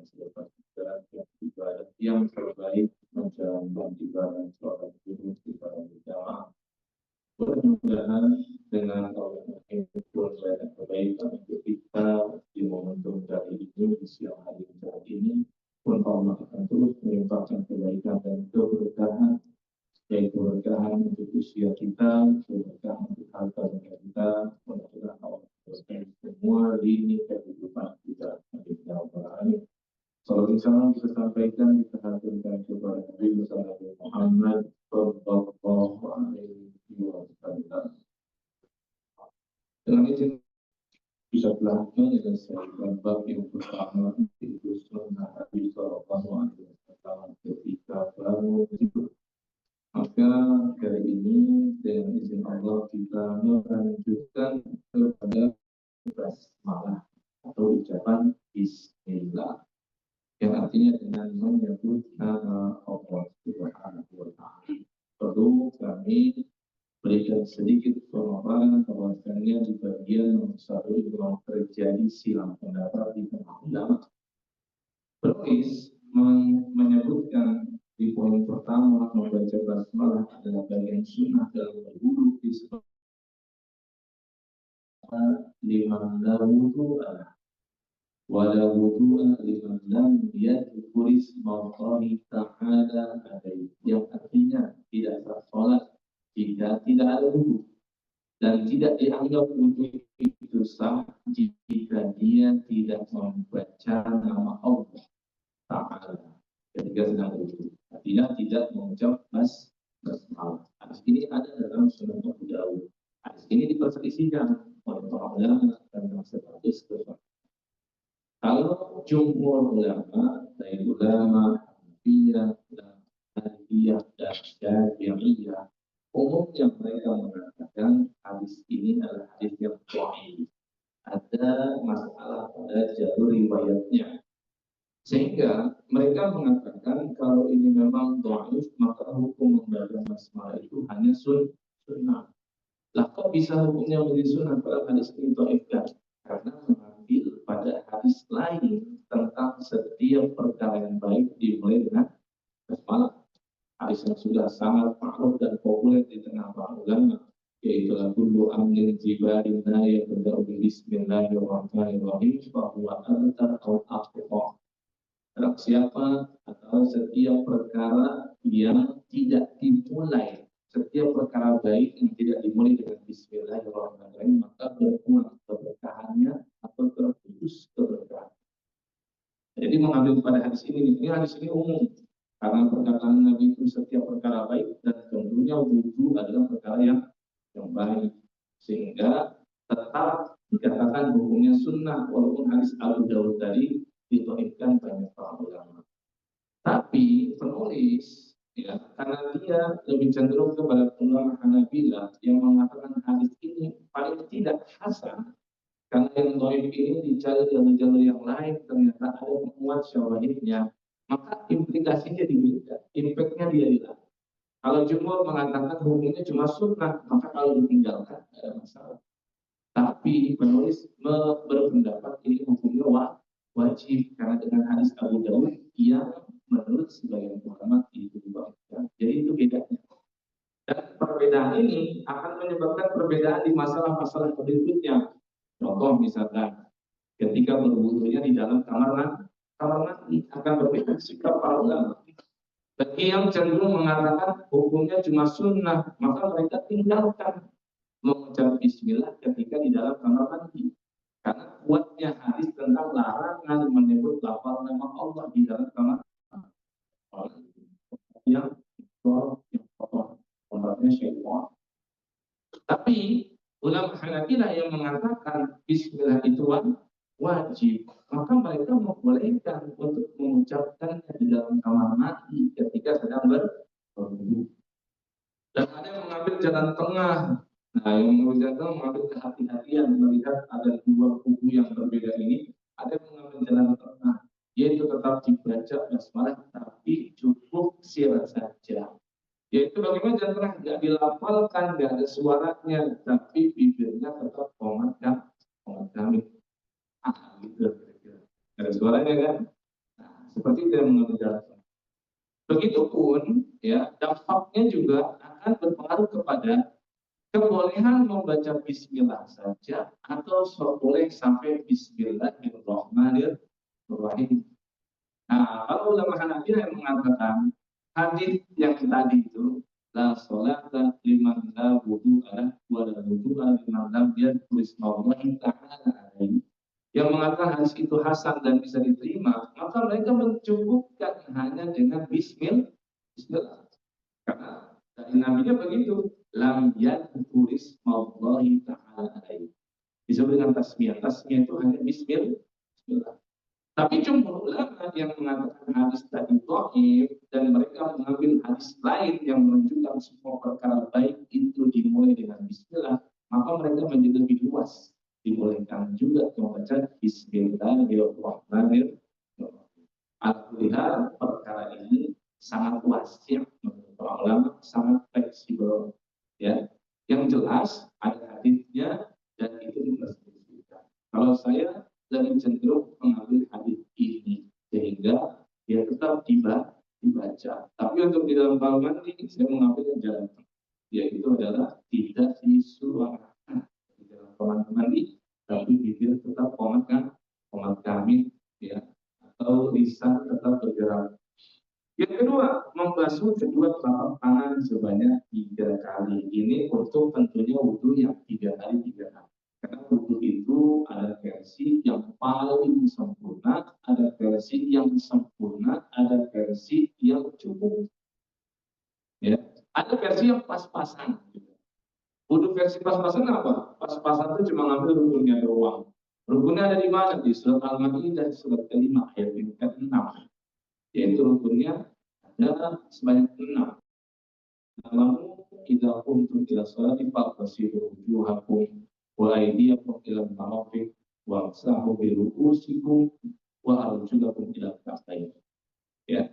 dan selepas ibadah yang terbaik menjalankan ibadah sholat subuh ibadah berjamaah. Mudah-mudahan dengan Allah yang kebaikan untuk kita di momentum hari ini, di siang hari saat ini, pun Allah akan terus melimpahkan kebaikan dan keberkahan, yaitu keberkahan untuk usia kita, keberkahan untuk harta benda kita, mudah-mudahan Allah berkahi semua lini kehidupan kita. Amin. Kalau misalnya kita sampaikan, kita haturkan kepada Nabi Muhammad sallallahu alaihi wasallam. Dengan izin bisa telah menyelesaikan bab yang pertama, yaitu sunnah Nabi sallallahu alaihi wasallam ketika bangun tidur. Maka kali ini dengan izin Allah kita melanjutkan kepada basmalah atau ucapan Bismillah, yang artinya dengan menyebut nama Allah Subhanahu wa Ta'ala. Perlu kami berikan sedikit pemaparan bahwasanya di bagian nomor 1 memang terjadi silang pendapat di tengah ulama. Penulis menyebutkan di poin pertama membaca basmalah adalah bagian sunnah dalam berwudu disebut liman la wudu'a wala wudu'a liman lam yadhkur ismallahi ta'ala alaihi, yang artinya tidak sah salat jika tidak ada wudu, dan tidak dianggap wudu itu sah jika dia tidak membaca nama Allah Ta'ala ketika sedang wudu, artinya tidak mengucap basmalah. Hadis ini ada dalam Sunan Abu Dawud. Hadis ini diperselisihkan oleh para ulama tentang status kesucian. Kalau jumhur ulama, baik ulama Hanafiyah, Hanafiyah dan Syafi'iyah, umumnya mereka mengatakan hadis ini adalah hadis yang dhaif. Ada masalah pada jalur riwayatnya, sehingga mereka mengatakan kalau ini memang dhaif, maka hukum membaca basmalah itu hanya sunnah. Lah kok bisa hukumnya menjadi sunnah pada hadis ini dhaif? Karena mengambil pada hadis lain tentang setiap perkara yang baik dimulai dengan basmalah. Hadis yang sudah sangat ma'ruf dan populer di tengah para ulama, yaitu kullu amrin jibarin la yabda'u bi bismillahirrahmanirrahim fa huwa abtar aw aqta. Barang siapa atau setiap perkara yang tidak dimulai, setiap perkara baik yang tidak dimulai dengan bismillahirrahmanirrahim, maka berkurang keberkahannya atau terputus keberkahan. Jadi mengambil pada hadis ini hadis ini umum, karena perkataan Nabi itu setiap perkara baik, dan tentunya wudu adalah perkara yang baik, sehingga tetap dikatakan hukumnya sunnah walaupun hadis Abu Dawud tadi ditolakkan banyak para ulama. Tapi penulis karena dia lebih cenderung kepada ulama Hanabilah yang mengatakan hadis ini paling tidak hasan, karena yang dhaif ini dicari dalam jalur yang lain ternyata ada penguat syawahidnya, maka implikasinya diberikan, impactnya dia hilang. Kalau jumhur mengatakan hukumnya cuma sunnah, maka kalau ditinggalkan tidak ada masalah. Tapi penulis berpendapat ini hukumnya wajib, karena dengan hadis Abu Dawud yang menurut sebagian ulama itu diwajibkan. Jadi itu bedanya. Dan perbedaan ini akan menyebabkan perbedaan di masalah-masalah berikutnya. Contoh misalkan ketika berwudunya di dalam kamar mandi akan berbeda sikap para ulama. Bagi yang cenderung mengatakan hukumnya cuma sunnah, maka mereka tinggalkan mengucap bismillah ketika di dalam kamar mandi, karena kuatnya hadis tentang larangan menyebut lafal nama Allah di dalam kamar yang kotor, tempatnya syaitan. Tapi ulama Hanafilah yang mengatakan bismillah itu wajib, maka mereka membolehkan untuk mengucapkannya di dalam kamar mandi ketika sedang berwudu. Dan ada yang mengambil jalan tengah. Nah, yang mengambil kehati-hatian melihat ada dua kubu yang berbeda ini. Ada yang mengambil jalan tengah, yaitu tetap dibaca basmalah tapi cukup sirah saja. Yaitu bagaimana jalan tengah, nggak dilafalkan, nggak ada suaranya, tapi bibirnya tetap komat kami. Gitu. Ada suaranya kan? seperti itu yang mengambil jarak. Begitupun ya dampaknya juga akan berpengaruh kepada kebolehan membaca bismillah saja atau boleh sampai bismillahirrahmanirrahim. Nah, kalau ulama Hanafi yang mengatakan hadis yang tadi itu la sholata liman la wudu'a wa la wudu'a liman lam yadhkur ismallahi ta'ala alaihi, yang mengatakan hadis itu hasan dan bisa diterima, maka mereka mencukupkan hanya dengan bismillah. Karena dari nabinya begitu, lam yadhkur ismallahi ta'ala alaihi. Disebut dengan tasmiyah. Tasmiyah itu hanya bismillah. Tapi jumhur ulama yang mengatakan hadis tadi dhaif dan mereka mengambil hadis lain yang menunjukkan semua perkara baik itu dimulai dengan bismillah, maka mereka menjadi lebih luas. Dibolehkan juga membaca bismillahirrahmanirrahim. Alhamdulillah perkara ini sangat luas ya, menurut para ulama sangat fleksibel ya. Yang jelas ada hadisnya dan itu diperselisihkan. Kalau saya lebih cenderung mengambil hadis ini sehingga dia tetap dibaca. Tapi untuk di dalam kamar mandi saya mengambil yang jalan, yaitu adalah tidak disuarakan di dalam kamar mandi, tapi bibir tetap komat kami ya, atau lisan tetap bergerak. Yang kedua, membasuh kedua telapak tangan sebanyak 3 kali. Ini untuk tentunya wudhu yang 3 kali 3 kali. Karena wudhu itu ada versi yang paling sempurna, ada versi yang sempurna, ada versi yang cukup. Ya, ada versi yang pas-pasan. Wudhu versi pas-pasan apa? Pas-pasan itu cuma ngambil rukunnya doang. Rukunnya ada di mana? Di surat Al-Maidah surat ke-5 ayat yang ke-6. Yaitu rukunnya ada sebanyak 6. Namun idza kuntum ila sholati faqsilu wujuhakum wa aydiyakum ila al-marafiq wamsahu bi ru'usikum wa arjulakum ila al-ka'bayn. Ya.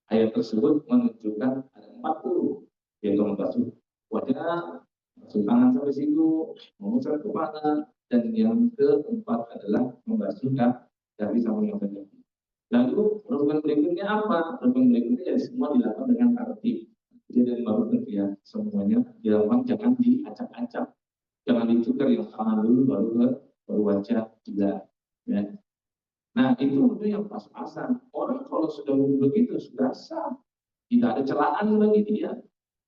Ayat tersebut menunjukkan ada 40, yaitu membasuh wajah, membasuh tangan sampai siku, mengusap kepala, dan yang keempat adalah membasuh kaki sampai yang kaki. Lalu rukun berikutnya apa? Rukun berikutnya ya semua dilakukan dengan tertib. Jadi dari baru ya semuanya dilakukan, jangan diacak-acak, jangan ditukar yang tangan dulu baru wajah juga. Ya. Nah itu wudhu yang pas-pasan. Orang kalau sudah wudhu begitu sudah sah, tidak ada celaan bagi dia.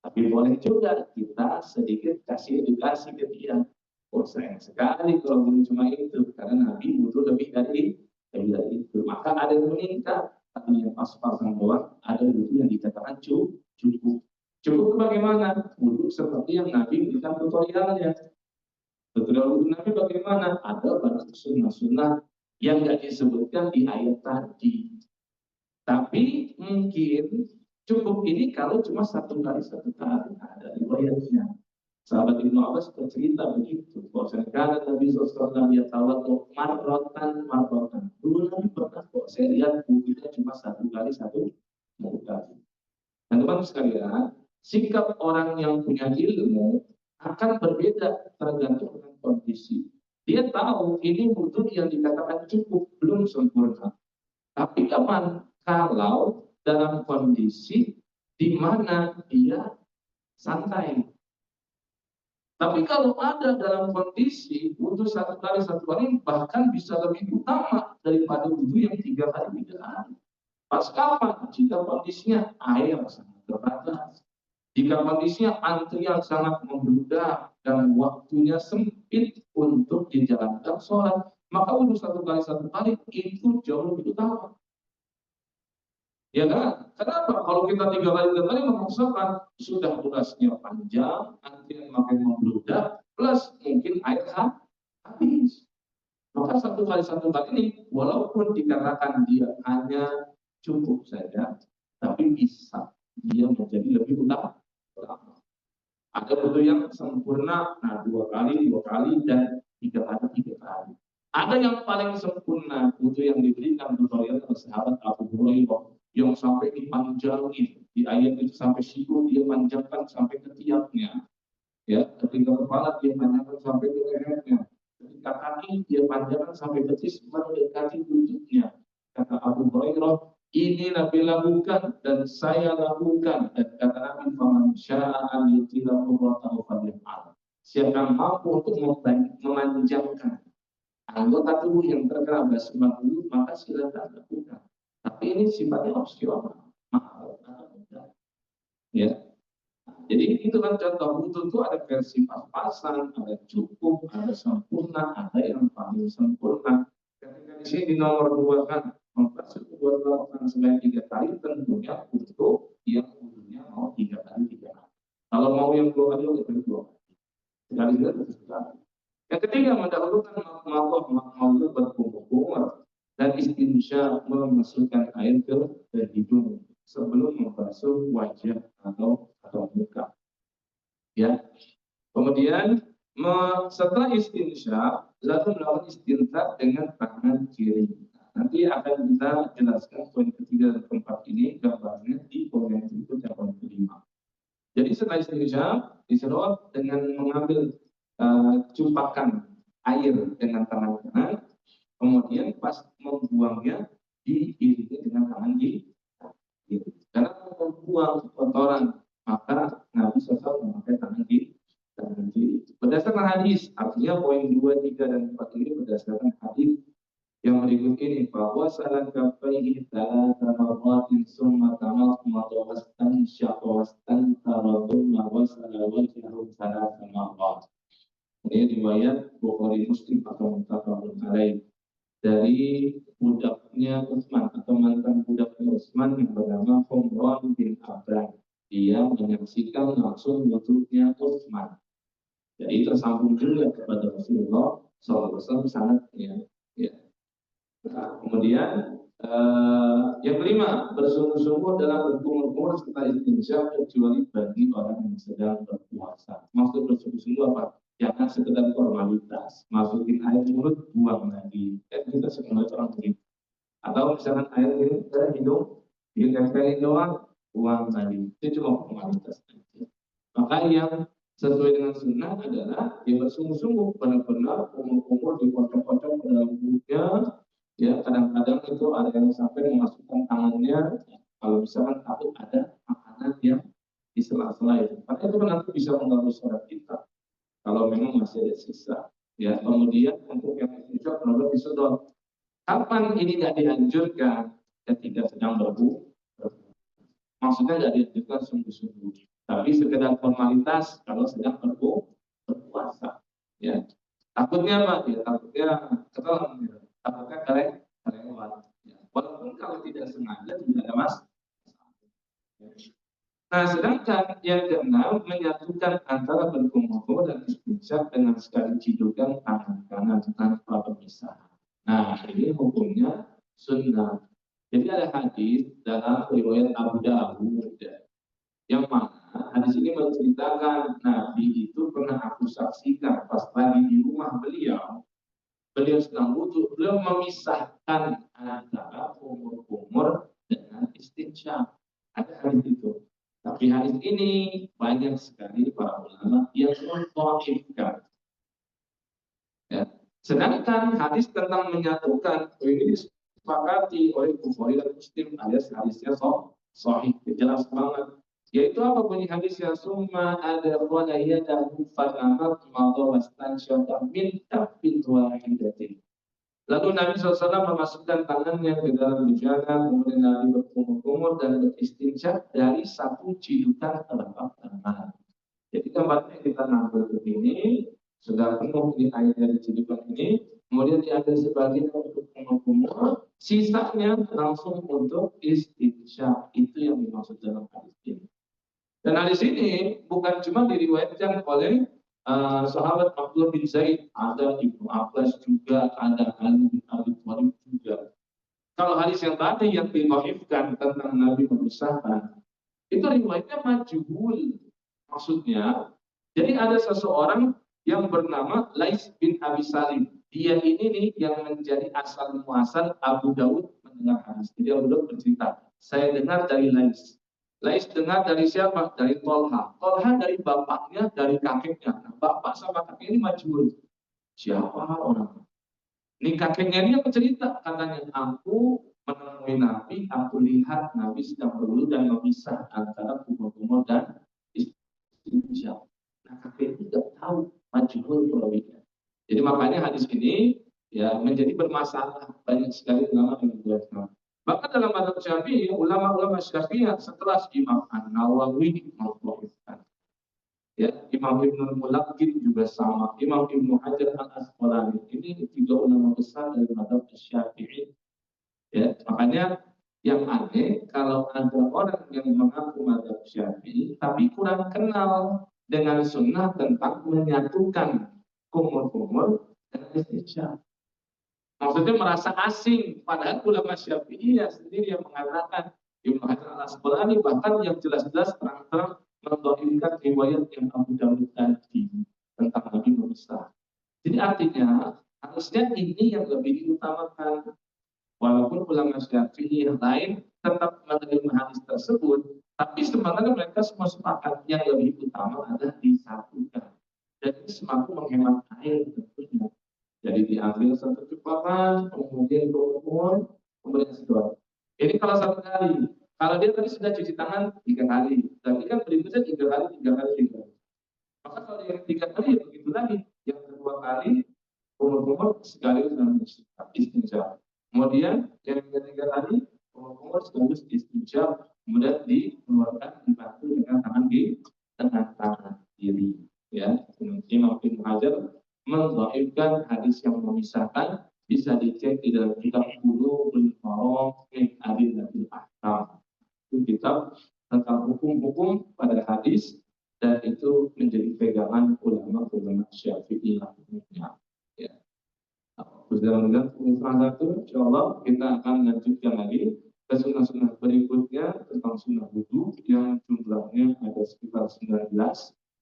Tapi boleh juga kita sedikit kasih edukasi ke dia. Oh sayang sekali kalau wudhu cuma itu, karena Nabi wudhu lebih dari itu. Maka ada yang meningkat, tapi yang pas-pasan doang, ada wudhu yang dikatakan cukup. Cukup bagaimana? Wudhu seperti yang Nabi berikan tutorialnya. Tutorial wudhu Nabi bagaimana? Ada banyak sunnah-sunnah yang tidak disebutkan di ayat tadi. Tapi mungkin cukup ini kalau cuma satu kali ada riwayatnya. Sahabat Ibnu Abbas bercerita begitu. Bahwasanya Nabi SAW dia tawadu marrotan. Dulu Nabi pernah kok saya lihat wudhunya cuma satu kali. Dan teman sekalian, sikap orang yang punya ilmu akan berbeda tergantung dengan kondisi. Dia tahu ini wudhu yang dikatakan cukup, belum sempurna. Tapi kapan? Kalau dalam kondisi di mana dia santai. Tapi kalau ada dalam kondisi wudhu satu kali bahkan bisa lebih utama daripada wudhu yang 3 kali 3 kali. Pas kapan? Jika kondisinya air sangat terbatas, jika kondisinya antrian sangat membludak dan waktunya sempit untuk dijalankan sholat, maka wudhu satu kali itu jauh lebih utama. Ya kan? Kenapa? Kalau kita 3 kali memaksakan, sudah durasinya panjang, antrian makin membludak, plus mungkin air habis. Maka satu kali ini, walaupun dikatakan dia hanya cukup saja, tapi bisa dia menjadi lebih utama. Ada wudhu yang sempurna, 2 kali, dan 3 kali. Ada yang paling sempurna, wudhu yang diberikan tutorial oleh sahabat Abu Hurairah, yang sampai dipanjangin di ayat itu sampai siku dia panjangkan sampai ke tiapnya, ya, ketika kepala dia panjangkan sampai ke lehernya, ketika kaki dia panjangkan sampai betis mendekati lututnya, Kata Abu Hurairah, ini Nabi lakukan dan saya lakukan. Dan kata Nabi, faman syaa'a an yutilahu Allahu falyaf'al. Siapa yang mampu untuk memanjangkan anggota tubuh yang terkena basmah dulu, maka silakan lakukan. Tapi ini sifatnya opsional, mahal atau tidak. Ya. Jadi itu kan contoh wudhu itu ada versi pas-pasan, ada cukup, ada sempurna, ada yang paling sempurna. Ketika di sini nomor 2 kan, mempersiapkan buat melakukan sebanyak 3 kali, tentunya untuk yang wudhunya mau 3 kali 3 kali. Kalau mau yang 2 kali, lebih 2 kali. Sekali sekali. Yang ketiga, mendahulukan makhluk berkumur dan istinsya memasukkan air ke hidung sebelum membasuh wajah atau muka. Ya. Kemudian setelah istinsya, lalu melakukan istinsak dengan tangan kiri. Nanti akan kita jelaskan poin ketiga dan keempat ini gambarnya di poin yang berikut, poin kelima. Jadi setelah istinsya disedot dengan mengambil cumpakan air dengan tangan kanan, kemudian pas membuangnya diiringi dengan tangan kiri. Karena membuang kotoran, maka Nabi SAW memakai tangan kiri. Berdasarkan hadis, artinya poin 2, 3, dan 4 ini berdasarkan hadis yang berikut ini, bahwa salat kafaihi thalatha marratin summa tamadmada wastansyaqa wastanthara thumma wasala wajhahu thalatha marrat. Ini riwayat Bukhari Muslim atau muttafaqun alaih dari budaknya Utsman atau mantan budaknya Utsman yang bernama Humran bin Abdan. Dia menyaksikan langsung wudhunya Utsman. Jadi tersambung juga kepada Rasulullah SAW sanadnya. Ya. Nah, kemudian yang kelima, bersungguh-sungguh dalam berkumur-kumur setelah istinsya kecuali bagi orang yang sedang berpuasa. Maksud bersungguh-sungguh apa? Jangan sekedar formalitas, masukin air mulut, buang lagi. Kita sebenarnya orang begitu. Atau misalkan air ini dari hidung, ditempelin doang, buang lagi. Itu cuma formalitas. Maka yang sesuai dengan sunnah adalah yang bersungguh-sungguh, benar-benar kumur-kumur dipotong-potong ke dalam mulutnya. Ya, kadang-kadang itu ada yang sampai memasukkan tangannya, kalau misalkan takut ada makanan yang di sela-sela itu. Karena itu nanti bisa mengganggu sholat kita. Kalau memang masih ada sisa. Ya, kemudian untuk yang istinja benar-benar disedot. Kapan ini tidak dianjurkan? Ketika sedang berbuka. Maksudnya tidak dianjurkan sungguh-sungguh. Tapi sekedar formalitas kalau sedang berpuasa. Ya. Takutnya apa? Ya, takutnya ketelan. Ya. Takutnya kelewat. Ya. Walaupun kalau tidak sengaja tidak ada masalah. Nah, sedangkan yang keenam menyatukan antara berkumur dan istinja dengan sekali cidukan tangan kanan tanpa pemisahan. Nah, ini hukumnya sunnah. Jadi ada hadis dalam riwayat Abu Dawud yang mana hadis ini menceritakan Nabi itu pernah aku saksikan pas lagi di rumah beliau sedang wudhu, beliau memisahkan antara kumur-kumur dengan istinja. Ada hadis itu. Tapi hadis ini banyak sekali para ulama yang mendhaifkan. Ya. Sedangkan hadis tentang menyatukan ini disepakati oleh Bukhari dan Muslim alias hadisnya sahih, jelas banget. Yaitu apa bunyi hadisnya? Summa ada qala yadahu fanamat madha wastansyaqa min tafin wahidatin. Lalu Nabi SAW memasukkan tangannya ke dalam bejana, kemudian Nabi berkumur-kumur dan beristinsya dari satu cidukan telapak tangan. Jadi tempatnya kita nampil ke sini, sudah penuh di air dari cidukan ini, kemudian diambil sebagian untuk kumur-kumur, sisanya langsung untuk istinsya. Itu yang dimaksud dalam hadis ini. Dan hadis ini bukan cuma diriwayatkan oleh sahabat Abdullah bin Zaid, ada Ibnu Abbas juga, ada Ali bin Abi Thalib juga. Kalau hadis yang tadi yang didhaifkan tentang Nabi memisahkan, itu riwayatnya majhul. Maksudnya, jadi ada seseorang yang bernama Lais bin Abi Salim. Dia ini nih yang menjadi asal muasal Abu Dawud mendengar hadis. Jadi Abu Dawud bercerita, saya dengar dari Lais. Lais dengar dari siapa? Dari Tolha. Tolha dari bapaknya, dari kakeknya. Nah, bapak sama kakek ini majhul. Siapa orang? Ini kakeknya dia bercerita, katanya aku menemui Nabi, aku lihat Nabi sedang berwudu dan memisah antara kumur-kumur dan istinja. Nah, kakek itu tidak tahu majhul perawinya. Jadi makanya hadis ini ya menjadi bermasalah, banyak sekali ulama yang menjelaskan. Bahkan dalam mazhab Syafi'i, ulama-ulama Syafi'i setelah Imam An-Nawawi mengkhawatirkan, ya Imam Ibnu Mulaqqin juga sama, Imam Ibnu Hajar Al-Asqalani, ini tiga ulama besar dari mazhab Syafi'i. Ya, makanya yang aneh kalau ada orang yang mengaku mazhab Syafi'i tapi kurang kenal dengan sunnah tentang menyatukan kumur-kumur dan istinja. Maksudnya merasa asing, padahal ulama Syafi'i sendiri yang mengatakan, Ibnu Hajar Al-Asqalani bahkan yang jelas-jelas terang-terang mendhaifkan riwayat yang Abu Dawud tadi tentang Nabi memisah. Jadi artinya harusnya ini yang lebih diutamakan. Walaupun ulama Syafi'i yang lain tetap menerima hadis tersebut, tapi sebenarnya mereka semua sepakat yang lebih utama adalah disatukan. Dan ini semakin menghemat air tentunya. Jadi diambil satu cepakan, kemudian berumur, kemudian sedot. Ini kalau satu kali. Kalau dia tadi sudah cuci tangan 3 kali, tapi kan berikutnya 3 kali, 3 kali, 3 kali. Maka kalau yang 3 kali ya begitu lagi. Yang kedua kali, umur-umur sekali dengan istinja. Kemudian yang ketiga kali, umur-umur sekaligus istinja. Kemudian dikeluarkan, dibantu dengan tangan kiri. Ya, Imam Ibnu Hajar mendhaifkan hadis yang memisahkan, bisa dicek di dalam kitab Bulughul Maram min Adillatil Ahkam. Itu kitab tentang hukum-hukum pada hadis dan itu menjadi pegangan ulama-ulama Syafi'i lainnya. Ya. Mudah-mudahan salah satu, insyaallah kita akan lanjutkan lagi ke sunnah-sunnah berikutnya tentang sunnah wudu yang jumlahnya ada sekitar 19.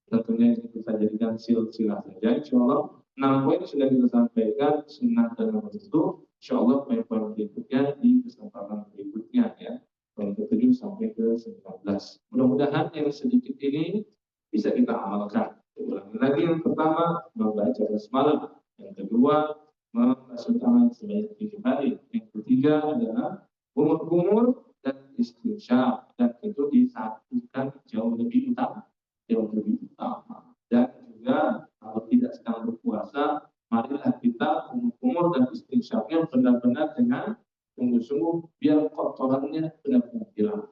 Tentunya ini kita jadikan silsilah saja. Insyaallah 6 poin sudah kita sampaikan sunnah dan wudu. Insyaallah poin-poin berikutnya di kesempatan berikutnya ya. Poin ke-7 sampai ke-19. Mudah-mudahan yang sedikit ini bisa kita amalkan. Ulangi lagi, yang pertama membaca basmalah, yang kedua membasuh tangan sebanyak 7 kali, yang ketiga adalah kumur-kumur dan istinsyaq, dan itu disatukan jauh lebih utama. Dan juga kalau tidak sedang berpuasa, marilah kita kumur-kumur dan istinsyaqnya benar-benar dengan sungguh-sungguh biar kotorannya benar-benar hilang.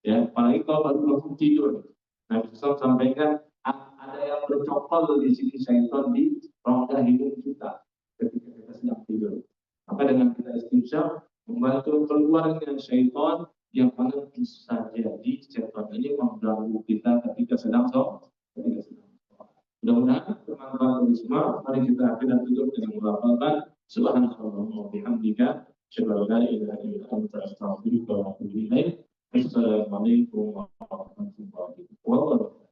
Ya, apalagi kalau baru bangun tidur. Nah, bisa sampaikan ada yang bercokol di sini syaitan di rongga hidung kita ketika kita sedang tidur. Maka dengan kita istinsyaq membantu keluarnya syaitan yang mana bisa jadi syaitan ini mengganggu kita ketika sedang sholat. Mudah-mudahan bermanfaat bagi semua. Mari kita akhiri dan tutup dengan melafalkan subhanallah wa bihamdika asyhadu an la ilaha illa anta astaghfiruka wa atubu ilaik. Assalamualaikum warahmatullahi wabarakatuh.